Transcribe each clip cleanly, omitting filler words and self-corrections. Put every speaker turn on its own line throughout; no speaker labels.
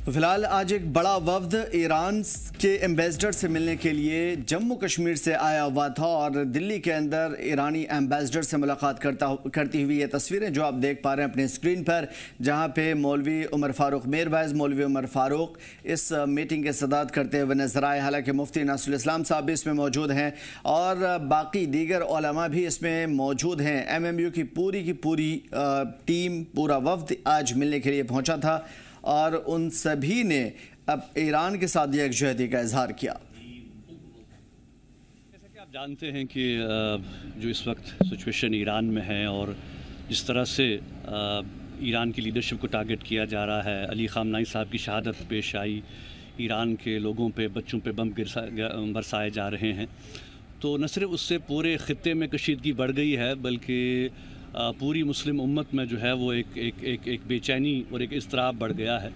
फिलहाल आज एक बड़ा वफ्द ईरान के एम्बेसडर से मिलने के लिए जम्मू कश्मीर से आया हुआ था और दिल्ली के अंदर ईरानी एम्बेसडर से मुलाकात करती हुई ये तस्वीरें जो आप देख पा रहे हैं अपने स्क्रीन पर, जहां पे मौलवी उमर फारूक मीरवाइज मौलवी उमर फारूक इस मीटिंग के सदारत करते हुए नजर आए। हालांकि मुफ्ती नासरुल इस्लाम साहब भी इसमें मौजूद हैं और बाकी दीगर उलमा भी इसमें मौजूद हैं। MMU की पूरी टीम, पूरा वफ्द आज मिलने के लिए पहुँचा था और उन सभी ने अब ईरान के साथ यकजहती का इजहार किया।
जैसा कि आप जानते हैं कि जो इस वक्त सिचुएशन ईरान में है और जिस तरह से ईरान की लीडरशिप को टारगेट किया जा रहा है, अली ख़ामनेई साहब की शहादत पेश आई, ईरान के लोगों पे, बच्चों पे बम बरसाए जा रहे हैं, तो न सिर्फ उससे पूरे ख़ित्ते में कशीदगी बढ़ गई है बल्कि पूरी मुस्लिम उम्मत में जो है वो एक बेचैनी और एक इज़्तिराब बढ़ गया है।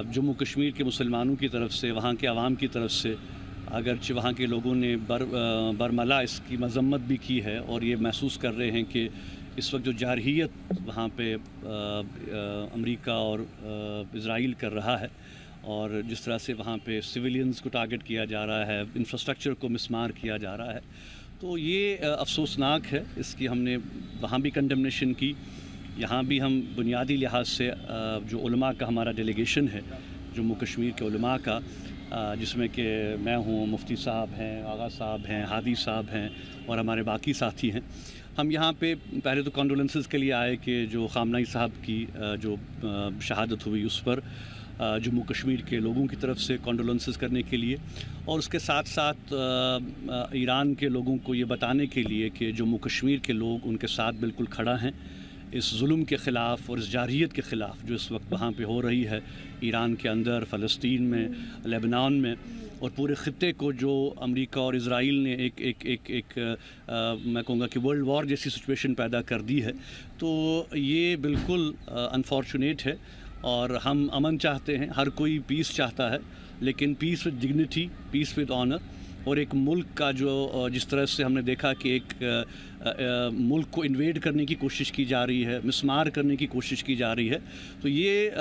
जम्मू कश्मीर के मुसलमानों की तरफ से, वहाँ के आवाम की तरफ से, अगरचे वहाँ के लोगों ने बरमला इसकी मजम्मत भी की है और ये महसूस कर रहे हैं कि इस वक्त जो जारहियत वहाँ पे अमेरिका और इज़राइल कर रहा है और जिस तरह से वहाँ पे सिविलियंस को टारगेट किया जा रहा है, इंफ्रास्ट्रक्चर को मिसमार किया जा रहा है, तो ये अफसोसनाक है। इसकी हमने वहाँ भी कंडेमनेशन की, यहाँ भी हम बुनियादी लिहाज से जो उलमा का हमारा डेलीगेशन है जम्मू कश्मीर के उलमा का, जिसमें कि मैं हूँ, मुफ्ती साहब हैं, आगा साहब हैं, हादी साहब हैं और हमारे बाकी साथी हैं, हम यहाँ पे पहले तो कॉन्डोलेंसेस के लिए आए कि जो ख़ामनेई साहब की जो शहादत हुई उस पर जम्मू कश्मीर के लोगों की तरफ से कॉन्डोलेंसेस करने के लिए, और उसके साथ साथ ईरान के लोगों को ये बताने के लिए कि जम्मू कश्मीर के लोग उनके साथ बिल्कुल खड़ा हैं इस जुल्म के ख़िलाफ़ और इस जारहियत के ख़िलाफ़ जो इस वक्त वहाँ पे हो रही है ईरान के अंदर, फ़लस्तीन में, लेबनान में और पूरे ख़ित्ते को जो अमेरिका और इज़राइल ने मैं कहूँगा कि वर्ल्ड वॉर जैसी सिचुएशन पैदा कर दी है। तो ये बिल्कुल अनफॉर्चुनेट है और हम अमन चाहते हैं, हर कोई पीस चाहता है, लेकिन peace with dignity, peace with honour, और एक मुल्क का जो जिस तरह से हमने देखा कि एक मुल्क को इन्वेड करने की कोशिश की जा रही है, मिसमार करने की कोशिश की जा रही है, तो ये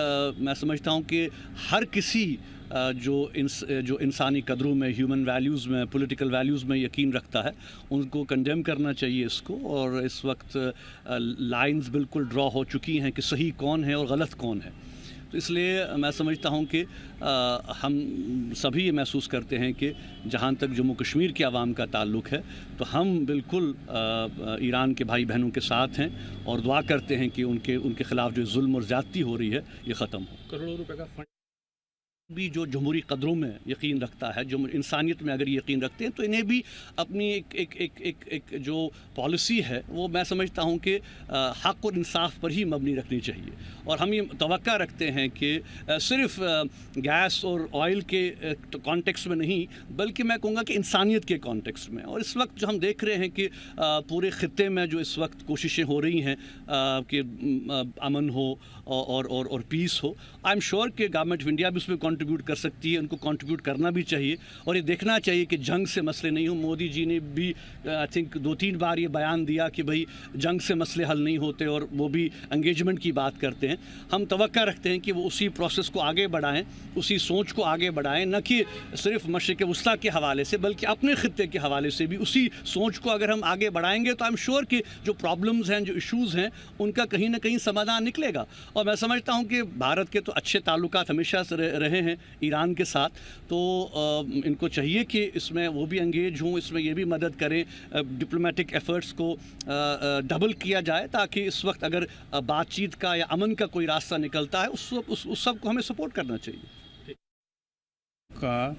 मैं समझता हूँ कि हर किसी जो इंसानी कदरों में, ह्यूमन वैल्यूज़ में, पॉलिटिकल वैल्यूज़ में यकीन रखता है, उनको कंडेम करना चाहिए इसको। और इस वक्त लाइंस बिल्कुल ड्रॉ हो चुकी हैं कि सही कौन है और गलत कौन है। तो इसलिए मैं समझता हूँ कि हम सभी ये महसूस करते हैं कि जहाँ तक जम्मू कश्मीर के आवाम का ताल्लुक़ है तो हम बिल्कुल ईरान के भाई बहनों के साथ हैं और दुआ करते हैं कि उनके ख़िलाफ़ जो जुल्म और ज़्यादती हो रही है ये ख़त्म हो।
करोड़ों रुपए का फंड
भी जो जमहूरी कदरों में यकीन रखता है, जो इंसानियत में अगर यकीन रखते हैं, तो इन्हें भी अपनी एक जो पॉलिसी है वो मैं समझता हूँ कि हक़ और इंसाफ पर ही मबनी रखनी चाहिए। और हम ये तवक्का रखते हैं कि सिर्फ़ गैस और ऑयल के कॉन्टेक्स्ट में नहीं, बल्कि मैं कहूँगा कि इंसानियत के कॉन्टेक्स्ट में। और इस वक्त जो हम देख रहे हैं कि पूरे ख़ित्ते में जो इस वक्त कोशिशें हो रही हैं कि अमन हो और पीस हो, आई एम श्योर कि गवर्नमेंट ऑफ इंडिया भी उसमें कंट्रीब्यूट कर सकती है, उनको कंट्रीब्यूट करना भी चाहिए और ये देखना चाहिए कि जंग से मसले नहीं हो। मोदी जी ने भी आई थिंक 2-3 बार ये बयान दिया कि भाई जंग से मसले हल नहीं होते और वो भी एंगेजमेंट की बात करते हैं। हम तवक्का रखते हैं कि वो उसी प्रोसेस को आगे बढ़ाएं, उसी सोच को आगे बढ़ाएं, न कि सिर्फ मशरिक़ वस्ता के हवाले से बल्कि अपने ख़ित्ते के हवाले से भी उसी सोच को अगर हम आगे बढ़ाएंगे तो आई एम श्योर कि जो प्रॉब्लम्स हैं, जो इशूज़ हैं, उनका कहीं ना कहीं समाधान निकलेगा। और मैं समझता हूँ कि भारत के तो अच्छे ताल्लुकात हमेशा से रहे हैं ईरान के साथ, तो इनको चाहिए कि इसमें वो भी एंगेज हों, इसमें ये भी मदद करें, डिप्लोमेटिक एफ़र्ट्स को डबल किया जाए ताकि इस वक्त अगर बातचीत का या अमन का कोई रास्ता निकलता है उस सब को हमें सपोर्ट करना चाहिए।
का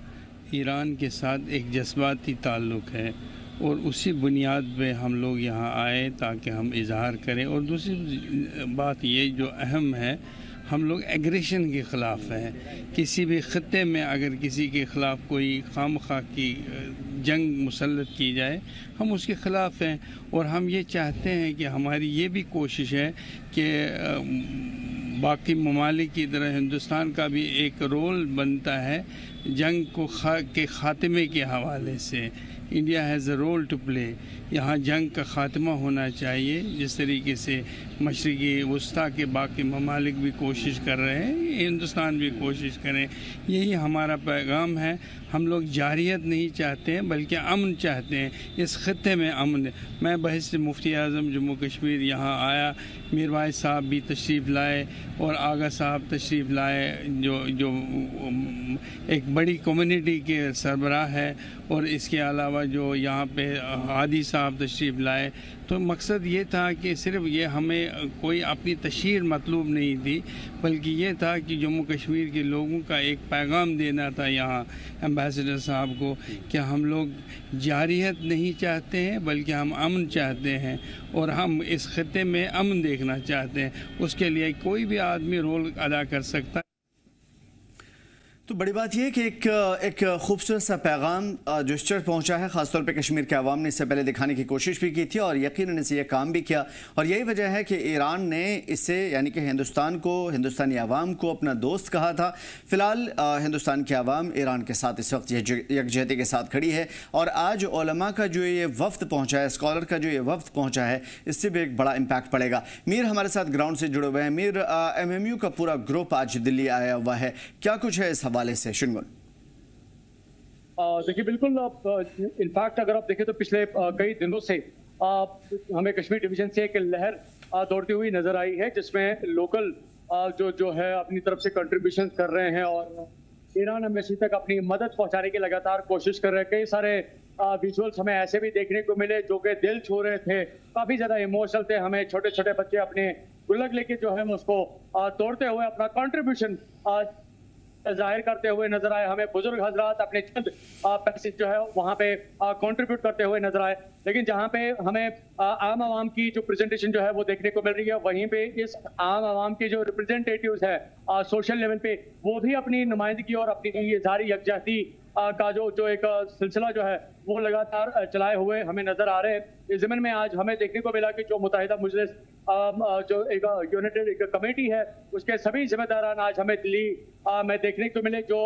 ईरान के साथ एक जज्बाती ताल्लुक़ है और उसी बुनियाद पे हम लोग यहाँ आए ताकि हम इजहार करें। और दूसरी बात ये जो अहम है, हम लोग एग्रेशन के ख़िलाफ़ हैं। किसी भी ख़ित्ते में अगर किसी के ख़िलाफ़ कोई खामखा की जंग मुसल्लत की जाए, हम उसके ख़िलाफ़ हैं। और हम ये चाहते हैं कि हमारी ये भी कोशिश है कि बाकी ममालिक की तरह हिंदुस्तान का भी एक रोल बनता है जंग को के ख़ात्मे के हवाले से। India has a role to play. यहाँ जंग का ख़ात्मा होना चाहिए। जिस तरीके से मशरक़ी वस्ता के बाकी ममालिक भी कोशिश कर रहे हैं, हिंदुस्तान भी कोशिश करें। यही हमारा पैगाम है। हम लोग जारियत नहीं चाहते हैं बल्कि अमन चाहते हैं। इस ख़त्े में अमन। मैं बहस मुफ्ती आज़म जम्मू कश्मीर यहाँ आया, मीर वाइज साहब भी तशरीफ़ लाए और आगा साहब तशरीफ़ लाए जो एक बड़ी कम्युनिटी के सरबराह है, और इसके अलावा जो यहाँ पे हादी साहब तशरीफ़ लाए। तो मकसद ये था कि सिर्फ ये हमें कोई अपनी तशहीर मतलूब नहीं थी, बल्कि ये था कि जम्मू कश्मीर के लोगों का एक पैगाम देना था यहाँ एम्बेसडर साहब को कि हम लोग जारियत नहीं चाहते हैं बल्कि हम अमन चाहते हैं, और हम इस खत्े में अमन देखना चाहते हैं। उसके लिए कोई भी आदमी रोल अदा कर सकता है।
तो बड़ी बात यह कि एक खूबसूरत सा पैगाम जेस्चर पहुंचा है, ख़ासतौर पे कश्मीर के अवाम ने इससे पहले दिखाने की कोशिश भी की थी और यकीनन इसे ये काम भी किया। और यही वजह है कि ईरान ने इसे यानी कि हिंदुस्तान को, हिंदुस्तानी अवाम को अपना दोस्त कहा था। फ़िलहाल हिंदुस्तान के अवाम ईरान के साथ इस वक्त यकजहती के साथ खड़ी है। और आज उलमा का जो ये वफ्द पहुँचा है, स्कॉलर का जो ये वफ्द पहुँचा है, इससे भी एक बड़ा इम्पैक्ट पड़ेगा। मीर हमारे साथ ग्राउंड से जुड़े हुए हैं। मीर, MMU का पूरा ग्रुप आज दिल्ली आया हुआ है, क्या कुछ है इस हवाले से? शुनगुल।
देखिए, बिल्कुल। इनफैक्ट अगर आप देखें तो पिछले कई दिनों से हमें कश्मीर डिवीजन से एक लहर दौड़ती हुई नजर आई है, जिसमें लोकल जो है अपनी तरफ से कंट्रीब्यूशन कर रहे हैं और ईरान एम्बेसी तक अपनी मदद पहुंचाने की लगातार कोशिश कर रहे हैं। कई सारे विजुअल्स हमें ऐसे भी देखने को मिले जो कि दिल छू रहे थे, काफी ज्यादा इमोशनल थे। हमें छोटे छोटे बच्चे अपने गुल्लक लेके जो है उसको तोड़ते हुए अपना कंट्रीब्यूशन जाहिर करते हुए नजर आए। हमें बुजुर्ग हजरात अपने चंद पैसे जो है वहां पे कंट्रीब्यूट करते हुए नजर आए। लेकिन जहां पे हमें आम आवाम की जो प्रेजेंटेशन जो है वो देखने को मिल रही है, वहीं पे इस आम आवाम के जो रिप्रेजेंटेटिव्स है सोशल लेवल पे, वो भी अपनी नुमाइंदगी और अपनी इजहारी यकजहती का जो एक सिलसिला जो है वो लगातार चलाए हुए हमें नजर आ रहे हैं। इस ज़मीन में आज हमें देखने को मिला कि जो मुत्तहिदा मजलिस जो एक यूनाइटेड एक कमेटी है, उसके सभी जिम्मेदारान आज हमें दिल्ली में देखने को मिले। जो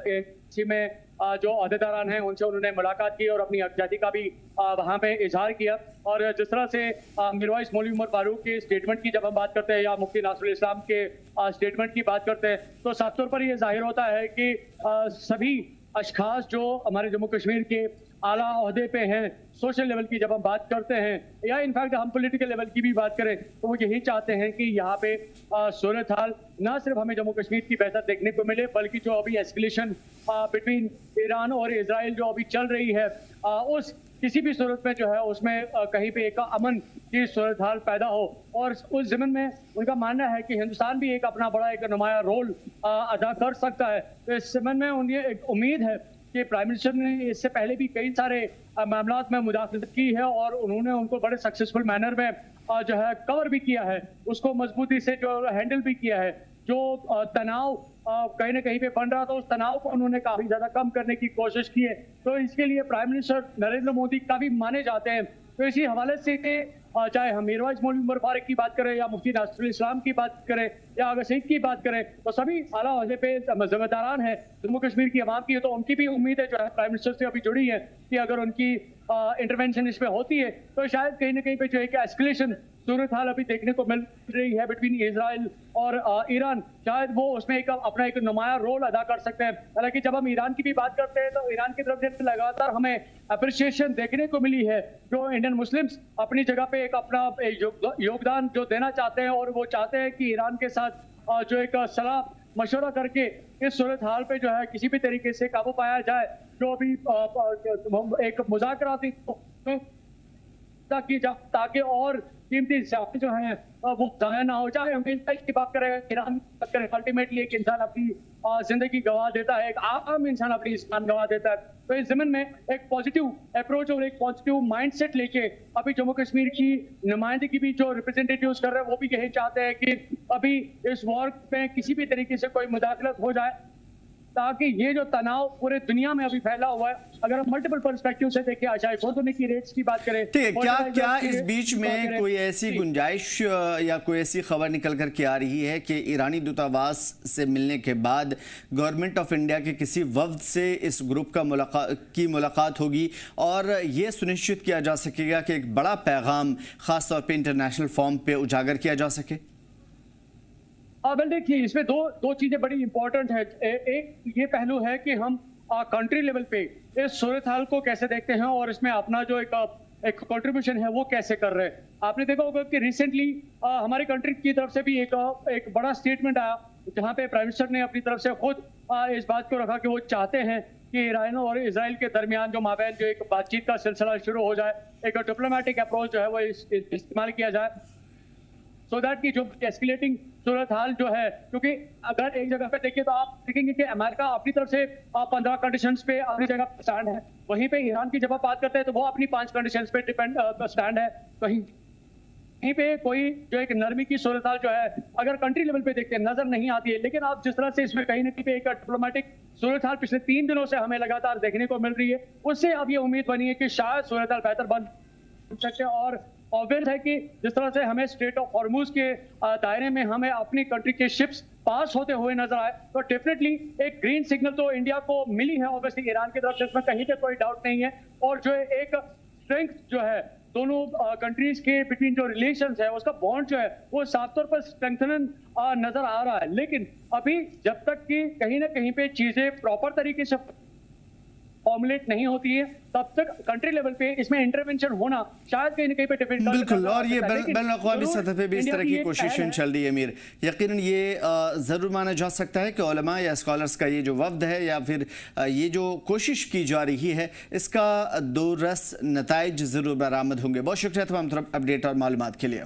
इसी में जो अहदेदारान हैं उनसे उन्होंने मुलाकात की और अपनी यकजहती का भी वहाँ पे इजहार किया। और जिस तरह से मीरवाइज मौलवी उमर फारूक के स्टेटमेंट की जब हम बात करते हैं या मुफ्ती नासरुल इस्लाम के स्टेटमेंट की बात करते हैं, तो साफ तौर पर यह जाहिर होता है कि सभी अशखास जो हमारे जम्मू कश्मीर के आला ओहदे पे हैं, सोशल लेवल की जब हम बात करते हैं या इनफैक्ट हम पॉलिटिकल लेवल की भी बात करें, तो वो यही चाहते हैं कि यहाँ पे सूरत हाल ना सिर्फ हमें जम्मू कश्मीर की बेहतर देखने को मिले, बल्कि जो अभी एस्केलेशन बिटवीन ईरान और इजराइल जो अभी चल रही है, उस किसी भी सूरत में जो है उसमें कहीं पे एक अमन की सूरत हाल पैदा हो। और उस ज़मीन में उनका मानना है कि हिंदुस्तान भी एक अपना बड़ा एक नुमाया रोल अदा कर सकता है। तो इस ज़मीन में उन्हें एक उम्मीद है कि प्राइम मिनिस्टर ने इससे पहले भी कई सारे मामलात में मुदाखलत की है और उन्होंने उनको बड़े सक्सेसफुल मैनर में जो है कवर भी किया है, उसको मजबूती से जो हैंडल भी किया है। जो तनाव कहीं ना कहीं पे बन रहा था, उस तनाव को उन्होंने काफी ज्यादा कम करने की कोशिश की है। तो इसके लिए प्राइम मिनिस्टर नरेंद्र मोदी काफी माने जाते हैं। तो इसी हवाले से चाहे हम मीरवाइज मौलवी उमर फारूक की बात करें या मुफ्ती नासरुल इस्लाम की बात करें या आगा सईद की बात करें, तो सभी आला ओहदे पे जिम्मेदारान हैं जम्मू कश्मीर की आवाम की। तो उनकी भी उम्मीद है जो है प्राइम मिनिस्टर से अभी जुड़ी है कि अगर उनकी इंटरवेंशन इसमें होती है तो शायद कहीं ना कहीं पे जो है कि एस्केलेशन सूरत हाल अभी देखने को मिल रही है बिटवीन इजराइल और ईरान, शायद वो उसमें एक अपना एक नुमाया रोल अदा कर सकते हैं। हालांकि जब हम ईरान की भी बात करते हैं तो ईरान की तरफ से लगातार हमें अप्रिसिएशन देखने को मिली है। जो इंडियन मुस्लिम्स अपनी जगह पे एक अपना योगदान जो देना चाहते हैं और वो चाहते हैं कि ईरान के साथ जो एक सलाह मशवरा करके इस सूरत हाल पे जो है किसी भी तरीके से काबू पाया जाए। जो अभी एक मुज़ाकराती ताकि और कीमती जान जो है वो जाया ना हो। चाहे हम की बात करें, ईरान की बात करें, अल्टीमेटली एक इंसान अपनी जिंदगी गंवा देता है, एक आम इंसान अपनी जान गंवा देता है। तो इस ज़मीन में एक पॉजिटिव अप्रोच और एक पॉजिटिव माइंडसेट लेके अभी जम्मू कश्मीर की नुमाइंदगी भी जो रिप्रेजेंटेटिव्स कर रहे हैं वो भी यही चाहते हैं कि अभी इस वॉर में किसी भी तरीके से कोई मुदाखलत हो जाए ताकि ये जो तनाव पूरे दुनिया में अभी फैला हुआ है, अगर हम मल्टीपल पर्सपेक्टिव से देखें, चाहे खुद की रेट्स की बात करें,
ठीक है, क्या
fertilizer
इस
की
बीच
बात
में
करें,
कोई ऐसी गुंजाइश या कोई ऐसी खबर निकल कर के आ रही है कि ईरानी दूतावास से मिलने के बाद गवर्नमेंट ऑफ इंडिया के किसी वफ्द से इस ग्रुप का मुलाकात होगी और ये सुनिश्चित किया जा सकेगा कि एक बड़ा पैगाम खासतौर पे इंटरनेशनल फॉर्म पे उजागर किया जा सके?
वेल देखिए, इसमें दो चीजें बड़ी इंपॉर्टेंट है। एक ये पहलू है कि हम कंट्री लेवल पे इस सूरत हाल को कैसे देखते हैं और इसमें अपना जो एक कंट्रीब्यूशन है वो कैसे कर रहे हैं। आपने देखा होगा कि रिसेंटली हमारी कंट्री की तरफ से भी एक बड़ा स्टेटमेंट आया, जहां पे प्राइम मिनिस्टर ने अपनी तरफ से खुद इस बात को रखा कि वो चाहते हैं कि ईरान और इजराइल के दरमियान जो माबैन जो एक बातचीत का सिलसिला शुरू हो जाए, एक डिप्लोमेटिक अप्रोच जो है वो इस्तेमाल किया जाए, सो दैट की जो एस्केलेटिंग सूरत हाल जो है, क्योंकि अगर एक जगह पे देखिए तो आप देखेंगे कि अमेरिका अपनी तरफ से 15 कंडीशंस पे अपनी जगह स्टैंड है, वहीं पे ईरान की जब आप बात करते हैं तो वो अपनी 5 कंडीशंस पे स्टैंड है। कहीं पे कोई जो एक नरमी की सूरत हाल जो है अगर कंट्री लेवल पे देखते हैं नजर नहीं आती है, लेकिन आप जिस तरह से इसमें कहीं ना कहीं पे एक डिप्लोमेटिक सूरत हाल पिछले 3 दिनों से हमें लगातार देखने को मिल रही है, उससे अब ये उम्मीद बनी है कि शायद सूरत हाल बेहतर बन सकते हैं। और ऑब्वियस है कि जिस तरह से हमें स्ट्रेट ऑफ हॉर्मुज के दायरे में हमें अपनी कंट्री के शिप्स पास होते हुए नजर आए, तो डेफिनेटली एक ग्रीन सिग्नल तो इंडिया को मिली है ऑब्वियसली ईरान की तरफ से, इसमें कहीं पे कोई डाउट नहीं है। और जो एक स्ट्रेंथ जो है दोनों कंट्रीज के बिटवीन जो रिलेशंस है उसका बॉन्ड जो है वो साफ तौर पर स्ट्रेंथन नजर आ रहा है, लेकिन अभी जब तक कि कहीं ना कहीं पे चीजें प्रॉपर तरीके से फॉर्मुलेट नहीं होती है तब तक कंट्री लेवल पे इसमें इंटरवेंशन होना शायद कहीं ना कहीं पे डिफिकल्ट।
बिल्कुल, और ये बैन-अ-क़वामी सतह पे भी इस तरह की कोशिशें चल रही है मीर। यकीनन ये ज़रूर माना जा सकता है कि उलमा या स्कॉलर्स का ये जो वफ्द है या फिर ये जो कोशिश की जा रही है इसका दूररस नताइज ज़रूर बरामद होंगे। बहुत शुक्रिया तमाम अपडेट और मालूमात के लिए।